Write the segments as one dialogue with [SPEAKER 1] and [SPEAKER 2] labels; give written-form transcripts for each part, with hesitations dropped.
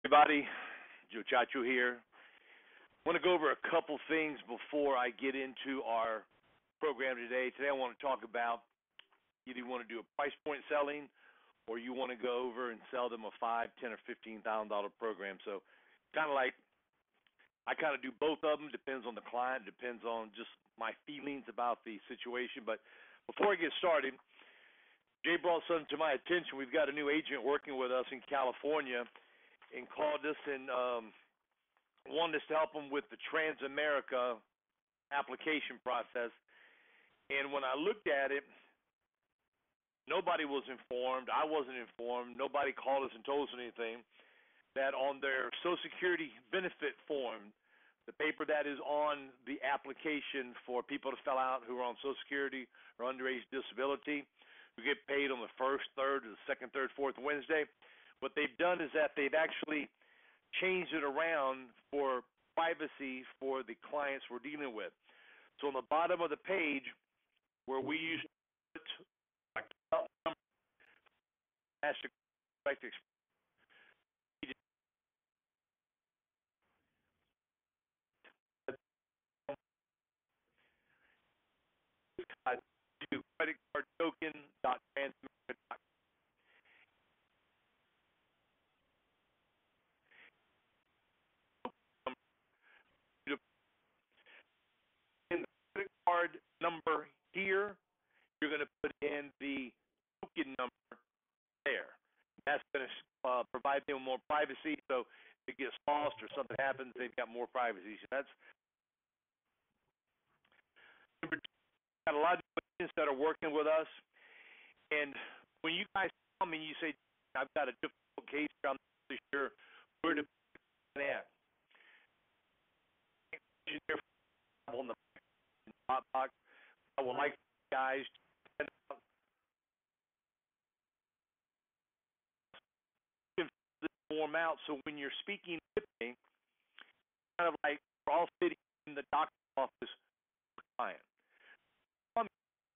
[SPEAKER 1] Everybody, Joe Chacho here. I want to go over a couple things before I get into our program today. Today I want to talk about either you want to do a price point selling or you want to go over and sell them a $5, $10, or $15,000 program. So kind of like I kind of do both of them. Depends on the client, depends on just my feelings about the situation. But before I get started, Jay brought something to my attention. We've got a new agent working with us in California and called us and wanted us to help them with the Transamerica application process. And when I looked at it, nobody was informed. I wasn't informed. Nobody called us and told us anything. That on their Social Security benefit form, the paper that is on the application for people to fill out who are on Social Security or underage disability, who get paid on the first, third, or the second, third, fourth Wednesday, what they've done is that they've actually changed it around for privacy for the clients we're dealing with. So on the bottom of the page where we use to credit card token.transmerica.com. In the credit card number here, you're going to put in the token number there. That's going to provide them more privacy. So if it gets lost or something happens, they've got more privacy. So that's number two. Got a lot of agents that are working with us, and when you guys come and you say, "I've got a difficult case, I'm not really sure where to put it at," on the box, I would like you guys to fill this form out so when you're speaking with me, kind of like we're all sitting in the doctor's office with the client.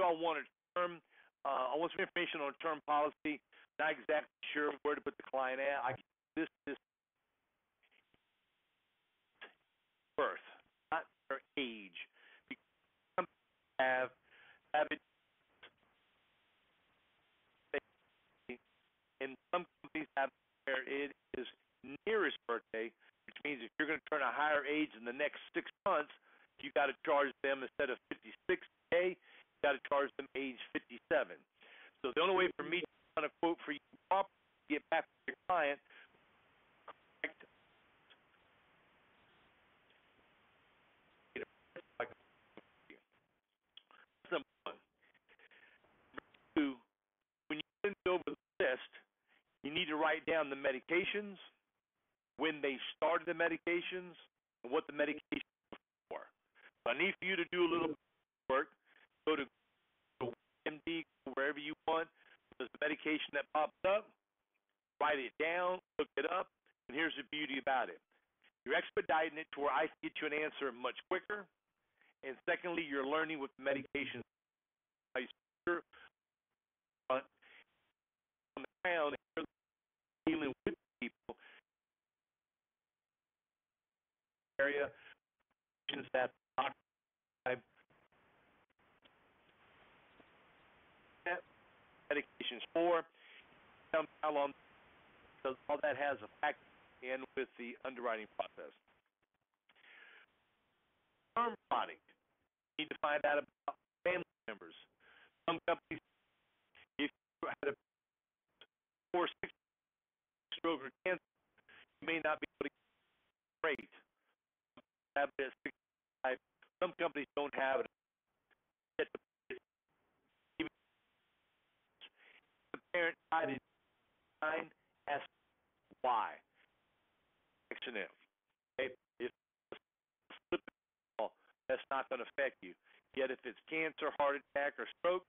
[SPEAKER 1] I want a term. I want some information on term policy. Not exactly sure where to put the client at. I can this birth, not their age, because some have it, and some companies have where it is near his birthday, which means if you're going to turn a higher age in the next 6 months, you got to charge them instead of 56 today. Got to charge them age 57. So the only way for me to kind of quote for you to get back to your client, correct, number one. Number two, when you send over the list, you need to write down the medications, when they started the medications, and what the medications were for. So I need for you to do a little work. Go to MD, wherever you want. There's a medication that pops up. Write it down, look it up, and here's the beauty about it. You're expediting it to where I can get you an answer much quicker. And secondly, you're learning with the medication on the ground, and you're dealing with people area that medications for, how long, because all that has a factor in with the underwriting process. Term product, you need to find out about family members. Some companies, if you had a 4 6 stroke or cancer, you may not be able to get rate. Have it at 65. Some companies don't have it. The parent side is 9 SY. Accident. Okay? If that's not going to affect you. Yet if it's cancer, heart attack, or stroke,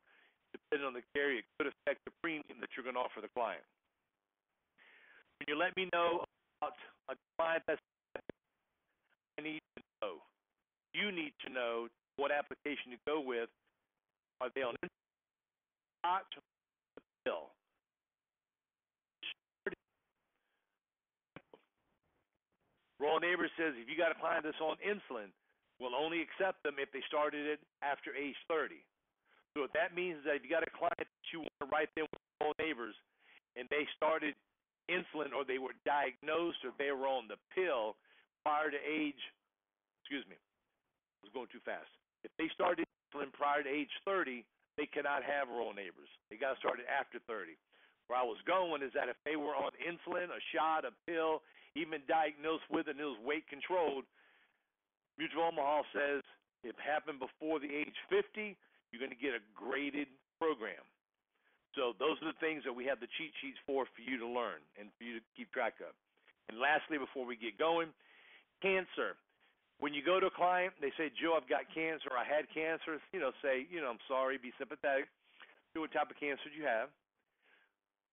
[SPEAKER 1] depending on the carrier, it could affect the premium that you're going to offer the client. When you let me know about a client that's I need to know. You need to know what application to go with. Are they on not the bill? Royal Neighbor says if you got a client that's on insulin, we'll only accept them if they started it after age 30. So what that means is that if you got a client that you want to write them with Royal Neighbors and they started insulin or they were diagnosed or they were on the pill prior to age, excuse me, I was going too fast. If they started insulin prior to age 30, they cannot have Royal Neighbors. They got to start it after 30. Where I was going is that if they were on insulin, a shot, a pill, even diagnosed with it and it was weight controlled, Mutual Omaha says if it happened before the age 50, you're going to get a graded program. So those are the things that we have the cheat sheets for you to learn and for you to keep track of. And lastly, before we get going, cancer. When you go to a client, they say, Joe, I've got cancer, I had cancer, say, I'm sorry, be sympathetic. See what type of cancer do you have?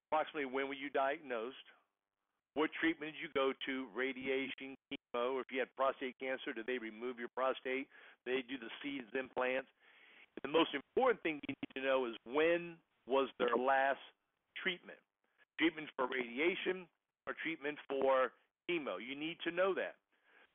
[SPEAKER 1] Approximately when were you diagnosed? What treatment did you go to? Radiation, chemo, or if you had prostate cancer, did they remove your prostate? Did they do the seeds, implants? The most important thing you need to know is when was their last treatment? Treatment for radiation or treatment for chemo? You need to know that.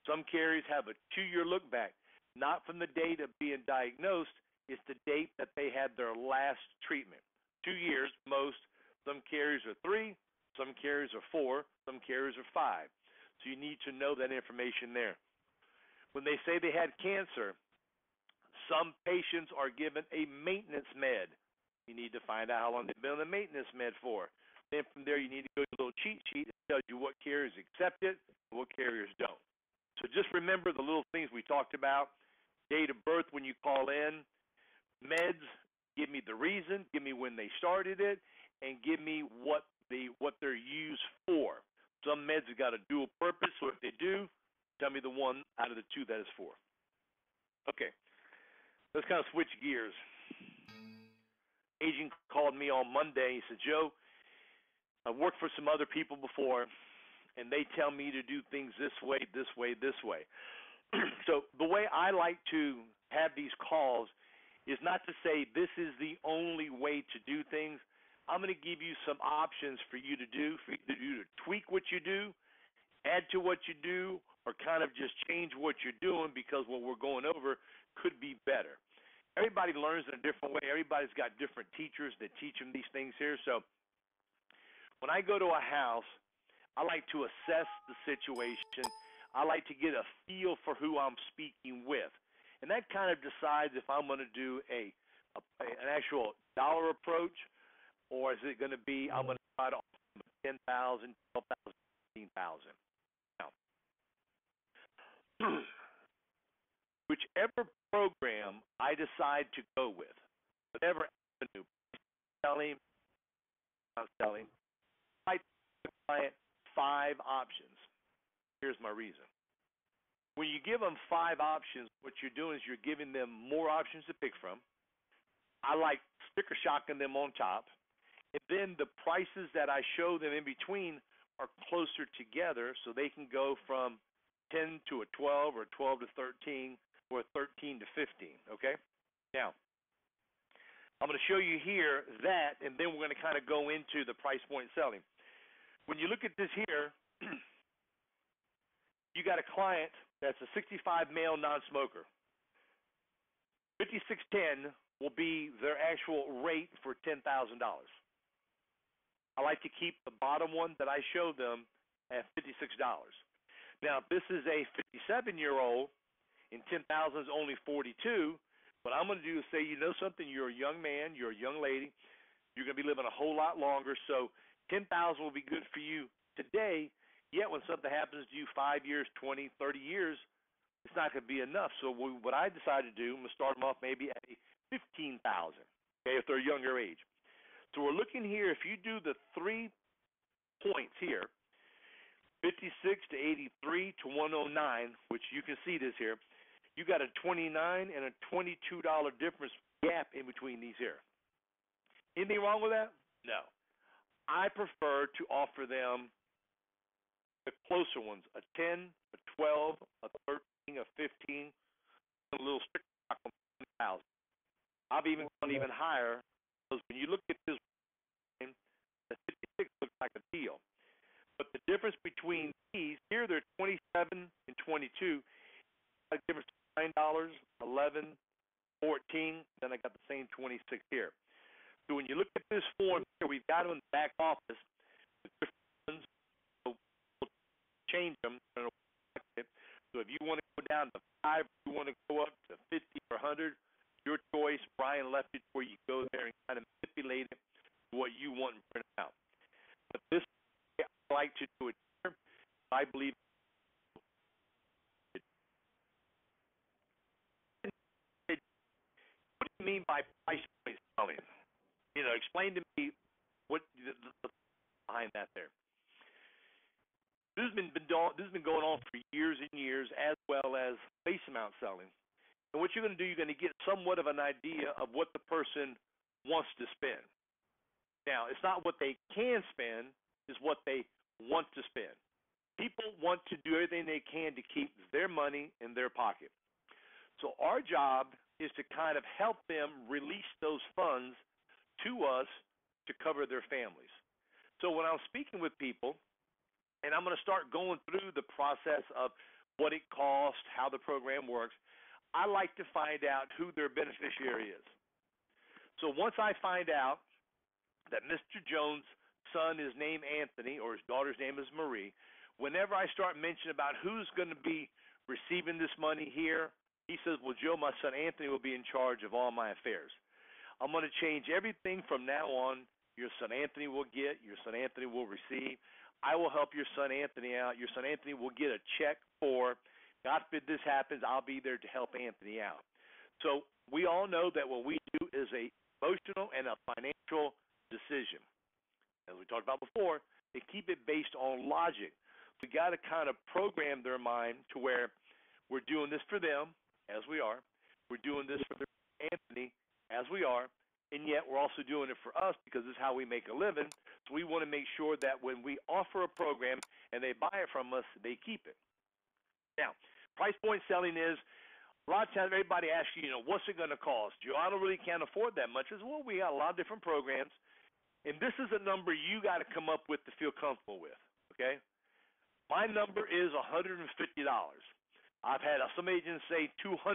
[SPEAKER 1] Some carriers have a 2-year look back, not from the date of being diagnosed, it's the date that they had their last treatment. 2 years, most. Some carriers are 3, some carriers are 4, some carriers are 5. So you need to know that information there. When they say they had cancer, some patients are given a maintenance med. You need to find out how long they've been on the maintenance med for. Then from there, you need to go to a little cheat sheet that tells you what carriers accept it and what carriers don't. So just remember the little things we talked about. Date of birth when you call in. Meds, give me the reason, give me when they started it, and give me what they're used for. Some meds have got a dual purpose, so if they do, tell me the one out of the 2 that is for. Okay, let's kind of switch gears. Agent called me on Monday. He said, Joe, I've worked for some other people before, and they tell me to do things this way, this way, this way. So the way I like to have these calls is not to say this is the only way to do things. I'm going to give you some options for you to do, to tweak what you do, add to what you do, or kind of just change what you're doing because what we're going over could be better. Everybody learns in a different way. Everybody's got different teachers that teach them these things here. So when I go to a house, I like to assess the situation. I like to get a feel for who I'm speaking with. And that kind of decides if I'm going to do an actual dollar approach, or is it going to be I'm going to try to offer them 10,000, 12,000, 15,000. Now, whichever program I decide to go with, whatever avenue, selling, not selling, I tell the client 5 options. Here's my reason. When you give them 5 options, what you're doing is you're giving them more options to pick from. I like sticker shocking them on top. And then the prices that I show them in between are closer together so they can go from 10 to a 12 or 12 to 13 or 13 to 15, okay? Now, I'm going to show you here that, and then we're going to kind of go into the price point selling. When you look at this here, you got a client that's a 65 male non-smoker. 5610 will be their actual rate for $10,000. I like to keep the bottom one that I show them at $56. Now, if this is a 57-year-old and 10,000 is only 42, what I'm going to do is say, you know something, you're a young man, you're a young lady, you're going to be living a whole lot longer, so 10,000 will be good for you today, yet when something happens to you 5 years, 20, 30 years, it's not going to be enough. So what I decided to do, I'm going to start them off maybe at 15,000, okay, if they're a younger age. So we're looking here, if you do the 3 points here, 56 to 83 to 109, which you can see this here, you got a $29 and a $22 difference gap in between these here. Anything wrong with that? No. I prefer to offer them the closer ones, a 10, a 12, a 13, a 15, a little sticker shock on 10,000. I've even gone even higher because when you look at this, the 56 looks like a deal. But the difference between these, here they're 27 and 22. A difference of $9, 11, 14. Then I got the same 26 here. So when you look at this form here, we've got them in the back office. The different ones, so we'll change them. So if you want to go down to 5, if you want to go up to 50 or 100, your choice. Brian left it where you go there and kind of manipulate it to what you want and print out. But this, I like to do it here. I believe. What do you mean by price point selling? Explain to me what the behind that there. This has been going on for years and years, as well as face amount selling. And what you're going to do, you're going to get somewhat of an idea of what the person wants to spend. Now, it's not what they can spend, it's what they want to spend. People want to do everything they can to keep their money in their pocket. So our job is to kind of help them release those funds to us to cover their families. So when I'm speaking with people, and I'm going to start going through the process of what it costs, how the program works, I like to find out who their beneficiary is. So once I find out that Mr. Jones' son is named Anthony or his daughter's name is Marie, whenever I start mentioning about who's going to be receiving this money here, he says, well, Joe, my son Anthony will be in charge of all my affairs. I'm going to change everything from now on. Your son Anthony will get, your son Anthony will receive. I will help your son Anthony out. Your son Anthony will get a check for, God forbid this happens, I'll be there to help Anthony out. So we all know that what we do is a emotional and a financial decision. As we talked about before, they keep it based on logic. We got to kind of program their mind to where we're doing this for them, as we are. We're doing this for Anthony, as we are. And yet we're also doing it for us because this is how we make a living. So we want to make sure that when we offer a program and they buy it from us, they keep it. Now, price point selling is, a lot of times everybody asks you, what's it going to cost? Joe, I don't really can't afford that much. I said, well, we got a lot of different programs. And this is a number you got to come up with to feel comfortable with, okay? My number is $150. I've had some agents say $200.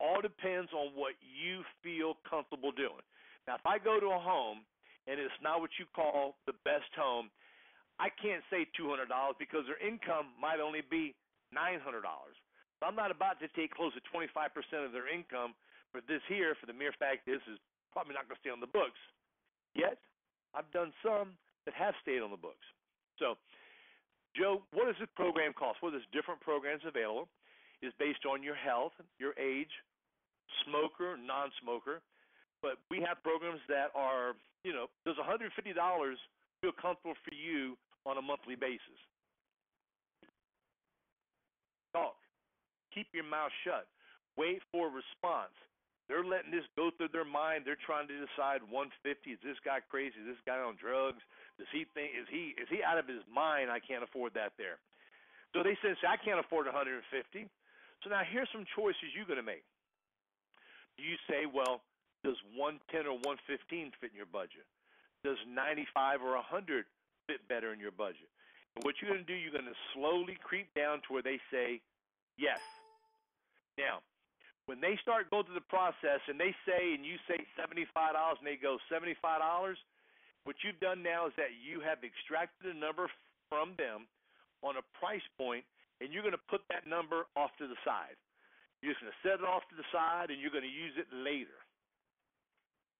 [SPEAKER 1] All depends on what you feel comfortable doing. Now, if I go to a home and it's not what you call the best home, I can't say $200 because their income might only be $900. So I'm not about to take close to 25% of their income for this here, for the mere fact this is probably not going to stay on the books. Yet, I've done some that have stayed on the books. So, Joe, what does this program cost? Well, there's different programs available. It's based on your health, your age, smoker, non-smoker. But we have programs that are, does $150 feel comfortable for you on a monthly basis? Talk. Keep your mouth shut. Wait for a response. They're letting this go through their mind. They're trying to decide 150. Is this guy crazy? Is this guy on drugs? Does he think is he out of his mind? I can't afford that there. So they say, I can't afford 150. So now here's some choices you're going to make. Do you say, well, does 110 or 115 fit in your budget? Does 95 or 100 fit better in your budget? And what you're going to do, you're going to slowly creep down to where they say yes. Now, when they start going through the process and they say, and you say $75 and they go $75, what you've done now is that you have extracted a number from them on a price point, and you're going to put that number off to the side. You're just going to set it off to the side, and you're going to use it later.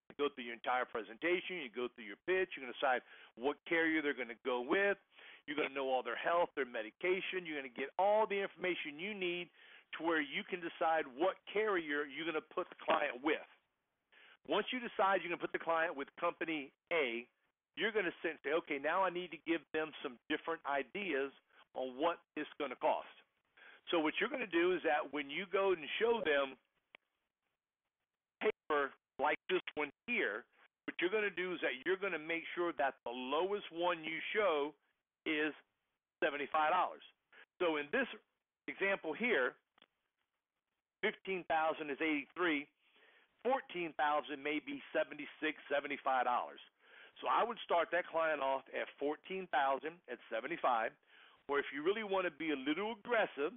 [SPEAKER 1] You go through your entire presentation. You go through your pitch. You're going to decide what carrier they're going to go with. You're going to know all their health, their medication. You're going to get all the information you need to where you can decide what carrier you're going to put the client with. Once you decide you're going to put the client with company A, you're going to say, okay, now I need to give them some different ideas on what it's going to cost. So what you're going to do is that when you go and show them paper like this one here, what you're going to do is that you're going to make sure that the lowest one you show is $75. So in this example here, 15,000 is 83, 14,000 may be $76, $75. So I would start that client off at 14,000 at 75. Or if you really want to be a little aggressive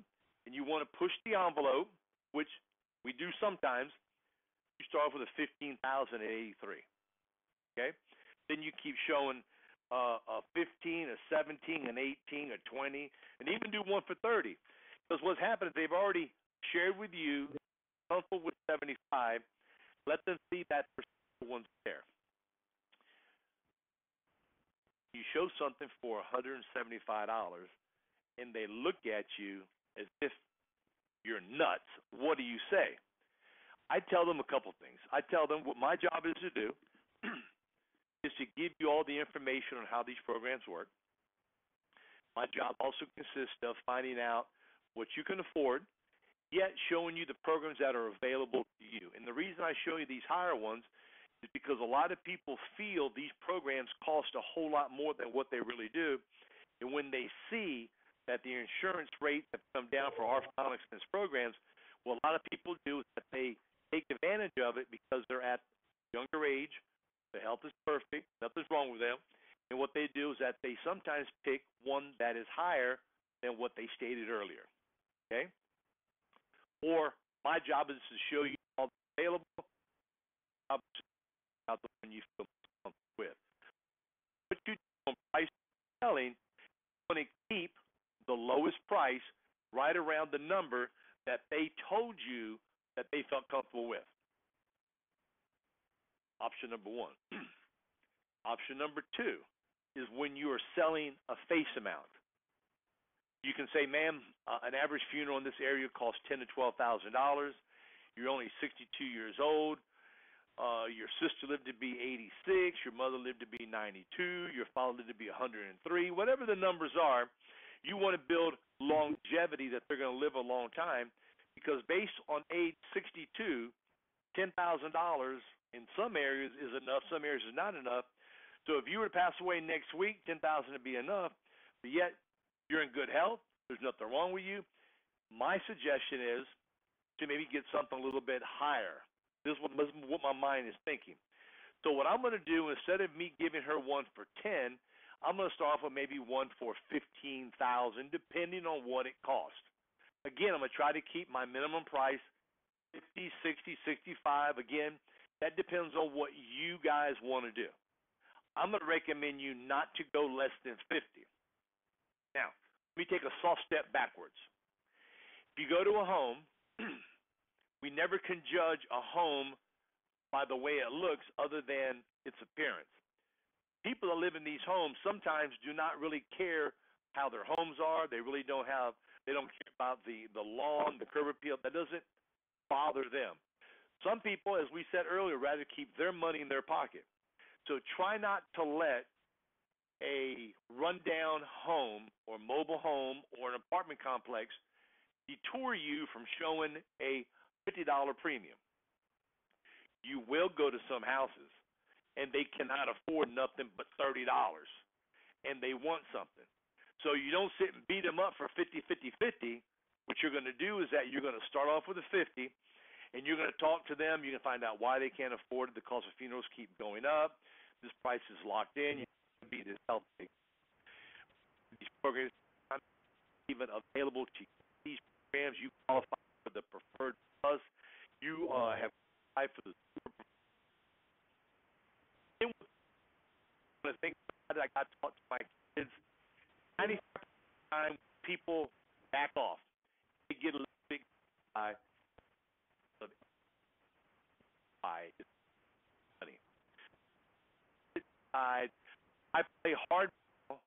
[SPEAKER 1] and you want to push the envelope, which we do sometimes, you start off with a 15,000 at 83. Okay? Then you keep showing a 15, a 17, an 18, a 20, and even do one for 30. Because what's happened is they've already shared with you, comfortable with 75. Let them see that one's there. You show something for $175, and they look at you as if you're nuts. What do you say? I tell them a couple things. I tell them what my job is to do is to give you all the information on how these programs work. My job also consists of finding out what you can afford, yet showing you the programs that are available to you. And the reason I show you these higher ones is because a lot of people feel these programs cost a whole lot more than what they really do. And when they see that the insurance rates have come down for our final expense programs, what a lot of people do is that they take advantage of it because they're at a younger age, the health is perfect, nothing's wrong with them, and what they do is that they sometimes pick one that is higher than what they stated earlier, okay? Or my job is to show you all available, out the one you feel comfortable with. What you do on price selling, you want to keep the lowest price right around the number that they told you that they felt comfortable with. Option number one. Option number two is when you are selling a face amount. You can say, ma'am, an average funeral in this area costs $10,000 to $12,000. You're only 62 years old. Your sister lived to be 86. Your mother lived to be 92. Your father lived to be 103. Whatever the numbers are, you want to build longevity that they're going to live a long time, because based on age 62, $10,000 in some areas is enough, some areas is not enough. So if you were to pass away next week, $10,000 would be enough, but yet you're in good health, there's nothing wrong with you. My suggestion is to maybe get something a little bit higher. This is what my mind is thinking. So what I'm going to do, instead of me giving her one for 10, I'm going to start off with maybe one for 15,000, depending on what it costs. Again, I'm going to try to keep my minimum price 50, 60, 65. Again, that depends on what you guys want to do. I'm going to recommend you not to go less than 50. Now, let me take a soft step backwards. If you go to a home, we never can judge a home by the way it looks other than its appearance. People that live in these homes sometimes do not really care how their homes are. They really don't care about the lawn, the curb appeal. That doesn't bother them. Some people, as we said earlier, rather keep their money in their pocket. So try not to let a rundown home or mobile home or an apartment complex detour you from showing a $50 premium. You will go to some houses, and they cannot afford nothing but $30, and they want something. So you don't sit and beat them up for 50, 50, 50. What you're going to do is that you're going to start off with a 50, and you're going to talk to them. You can find out why they can't afford it. The cost of funerals keep going up. This price is locked in. You have to be this healthy. These programs are not even available to you. These programs, you qualify for the Preferred Plus. You have applied for the Super. Then when I think about it, I got to talk to my kids. 95% of the time, people back off. They get a little bit by money. I play hardball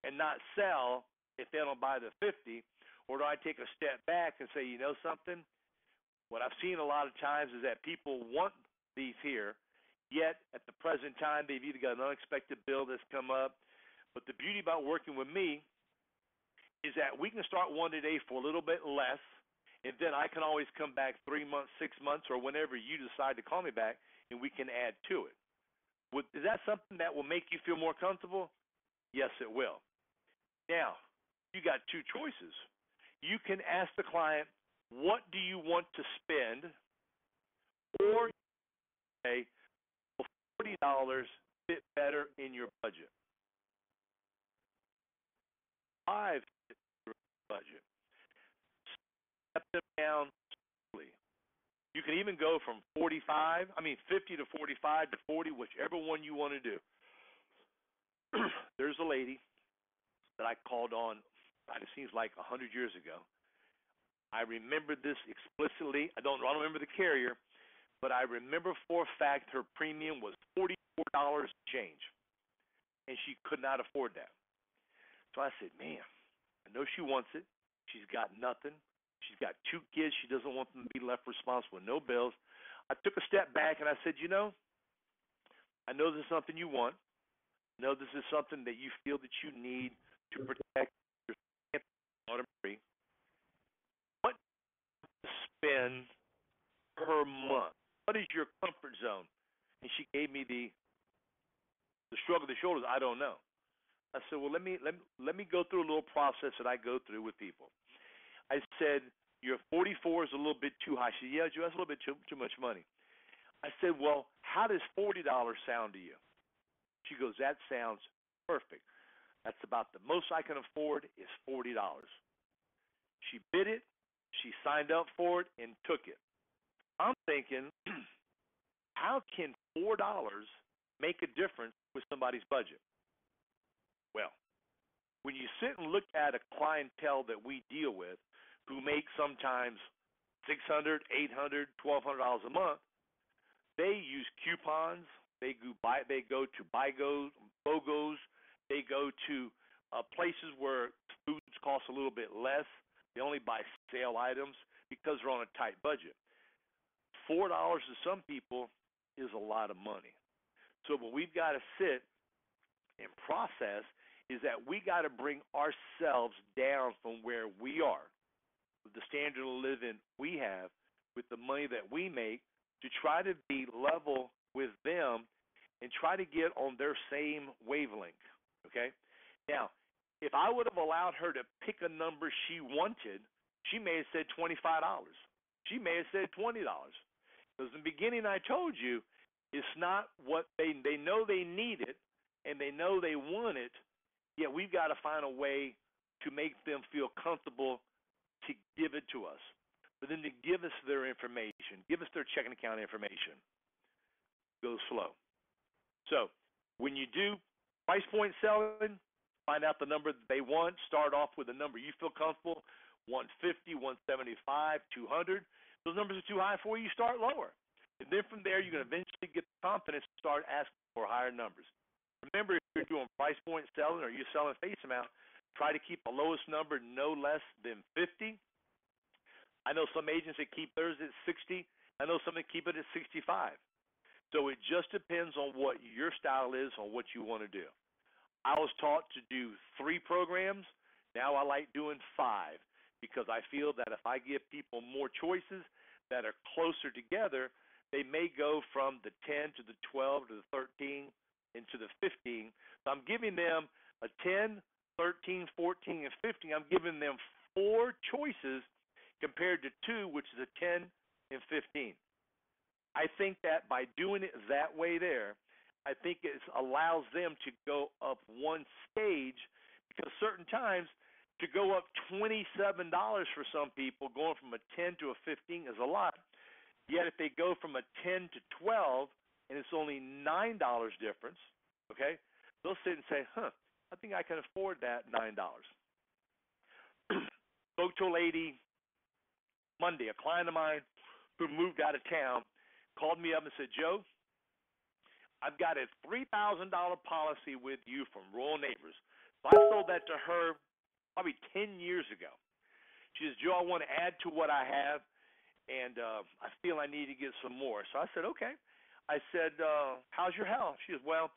[SPEAKER 1] and not sell if they don't buy the 50, or do I take a step back and say, you know something? What I've seen a lot of times is that people want these here, yet at the present time they've either got an unexpected bill that's come up. But the beauty about working with me is that we can start one today for a little bit less, and then I can always come back 3 months, 6 months, or whenever you decide to call me back, and we can add to it. Is that something that will make you feel more comfortable? Yes, it will. Now, you got two choices. You can ask the client, what do you want to spend? Or say, well, $40 fit better in your budget. 5 fit your budget. Step them down slowly. You can even go from 50 to 45 to 40, whichever one you want to do. There's a lady that I called on, it seems like 100 years ago. I remember this explicitly. I don't remember the carrier, but I remember for a fact her premium was $44 change, and she could not afford that. So I said, man, I know she wants it. She's got nothing. She's got 2 kids. She doesn't want them to be left responsible with no bills. I took a step back and I said, I know this is something you want. I know this is something that you feel that you need to protect your family. What do you spend per month? What is your comfort zone? And she gave me the shrug of the shoulders. I don't know. I said, well, let me go through a little process that I go through with people. I said, your 44 is a little bit too high. She said, yeah, Joe, that's a little bit too much money. I said, well, how does $40 sound to you? She goes, that sounds perfect. That's about the most I can afford is $40. She bid it. She signed up for it and took it. I'm thinking, how can $4 make a difference with somebody's budget? Well, when you sit and look at a clientele that we deal with who make sometimes $600, $800, $1,200 a month, they use coupons. They go to BOGOs. They go to places where foods cost a little bit less. They only buy sale items because they're on a tight budget. $4 to some people is a lot of money. So what we've got to sit and process is that we got to bring ourselves down from where we are, with the standard of living we have, with the money that we make, to try to be level with them and try to get on their same wavelength, okay? Now, if I would have allowed her to pick a number she wanted, she may have said $25. She may have said $20. Because in the beginning I told you, it's not what they know they need it and they know they want it, yet we've got to find a way to make them feel comfortable to give it to us. But then to give us their information, give us their checking account information. Go slow. So when you do price point selling, find out the number that they want. Start off with a number you feel comfortable, 150, 175, 200. Those numbers are too high for you, start lower. And then from there, you're going to eventually get the confidence to start asking for higher numbers. Remember, if you're doing price point selling or you're selling face amount, try to keep the lowest number no less than 50. I know some agents that keep theirs at 60. I know some that keep it at 65. So it just depends on what your style is, on what you want to do. I was taught to do 3 programs. Now I like doing 5 because I feel that if I give people more choices that are closer together, they may go from the 10 to the 12 to the 13 into the 15. So I'm giving them a 10, 13, 14, and 15. I'm giving them 4 choices compared to 2, which is a 10 and 15. I think that by doing it that way there, I think it allows them to go up one stage, because certain times to go up $27 for some people, going from a 10 to a 15 is a lot. Yet if they go from a 10 to 12 and it's only $9 difference, okay, they'll sit and say, I think I can afford that $9. Spoke to a lady Monday, a client of mine who moved out of town, called me up and said, Joe, I've got a $3,000 policy with you from Royal Neighbors. So I sold that to her probably 10 years ago. She says, Joe, I want to add to what I have, and I feel I need to get some more. So I said, okay. I said, how's your health? She says, well,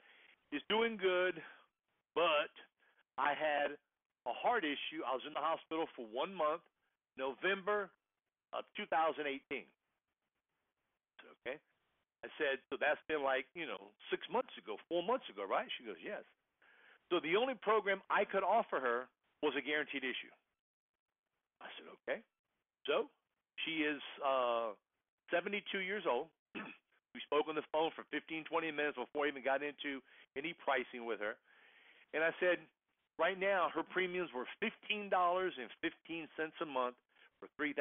[SPEAKER 1] it's doing good, but I had a heart issue. I was in the hospital for 1 month, November of 2018. Okay. I said, so that's been like, 6 months ago, 4 months ago, right? She goes, yes. So the only program I could offer her was a guaranteed issue. I said, okay. So she is 72 years old. We We spoke on the phone for 15, 20 minutes before I even got into any pricing with her. And I said, right now, her premiums were $15.15 a month for $3,000.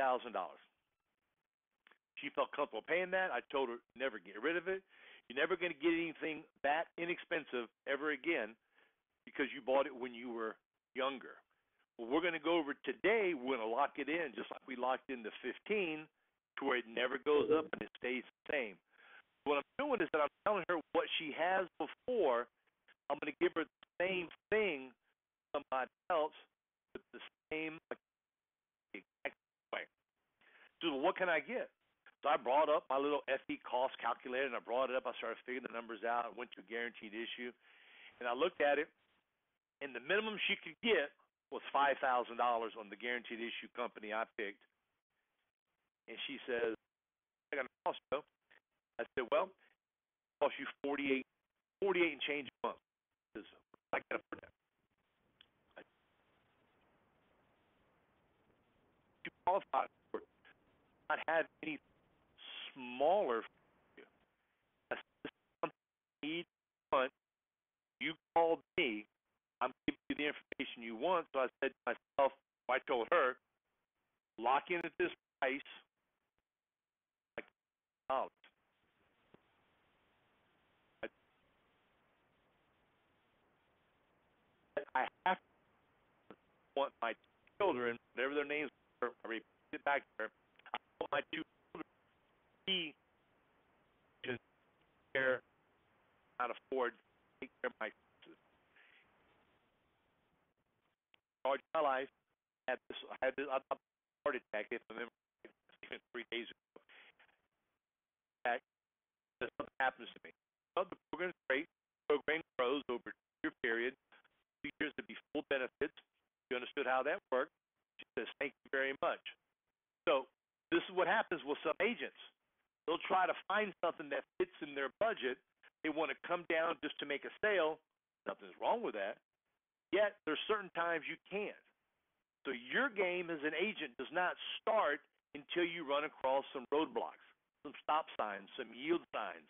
[SPEAKER 1] She felt comfortable paying that. I told her, never get rid of it. You're never going to get anything that inexpensive ever again because you bought it when you were younger. Well, we're going to go over today. We're going to lock it in just like we locked in the 15 to where it never goes up and it stays the same. What I'm doing is that I'm telling her what she has before. I'm going to give her the same thing to somebody else with the same exact way. So what can I get? So I brought up my little FE cost calculator, and I brought it up. I started figuring the numbers out. I went to a guaranteed issue, and I looked at it, and the minimum she could get was $5,000 on the guaranteed issue company I picked. And she says, I got a cost, Joe. I said, well, it costs you 48 and change a month. She says, I can afford that. You qualify for it. Not have any smaller for you. That's something you need to want. You called me. I'm giving you the information you want. So I said to myself, I told her, lock in at this price, like $1. I have to want my children, whatever their names are, I repeat it back to her, I want my two children to be just care, not afford to take care of my expenses. Started my life, I had this heart attack, if I remember, 3 days ago. Something happens to me. Well, the program's great. The program grows over a 2-year period. 2 years to be full benefits. You understood how that worked. She says, thank you very much. So this is what happens with some agents. They'll try to find something that fits in their budget. They want to come down just to make a sale. Nothing's wrong with that. Yet there's certain times you can't. So your game as an agent does not start until you run across some roadblocks, some stop signs, some yield signs.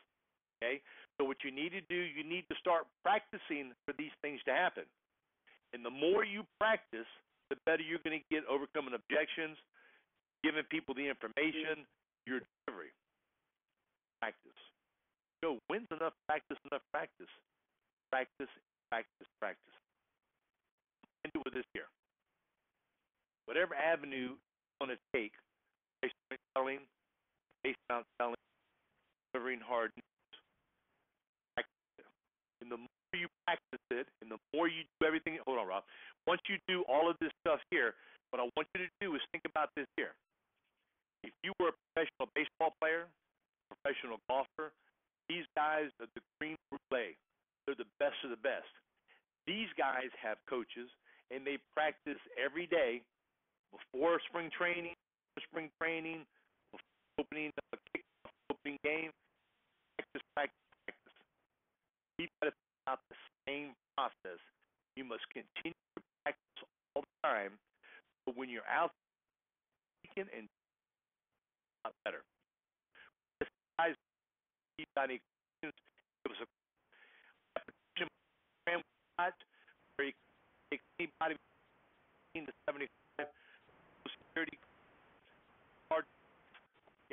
[SPEAKER 1] Okay? So what you need to do, you need to start practicing for these things to happen. And the more you practice, the better you're going to get overcoming objections, giving people the information, your delivery. Practice. So when's enough practice, enough practice? Practice, practice, practice. And do with this here. Whatever avenue you want to take, based on selling, based on selling, delivering hard news, practice it. And the more you practice it, and the more you do everything, hold on, Rob. Once you do all of this stuff here, what I want you to do is think about this here. If you were a professional baseball player, professional golfer, these guys are the cream brulee. They're the best of the best. These guys have coaches, and they practice every day before spring training, before opening kickoff, opening game. Practice, practice, practice. You've got to think about the same process. You must continue to practice all the time. But when you're out speaking and not better. Guys, he's got any questions? It was a repetition program where you can take anybody 15 to 75 security card.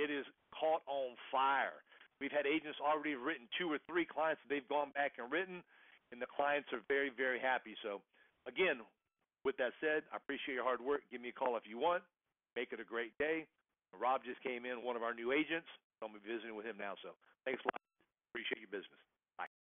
[SPEAKER 1] It is caught on fire. We've had agents already written 2 or 3 clients that they've gone back and written, and the clients are very, very happy. So, again, with that said, I appreciate your hard work. Give me a call if you want. Make it a great day. Rob just came in, one of our new agents. I'm going to be visiting with him now. So thanks a lot. Appreciate your business. Bye.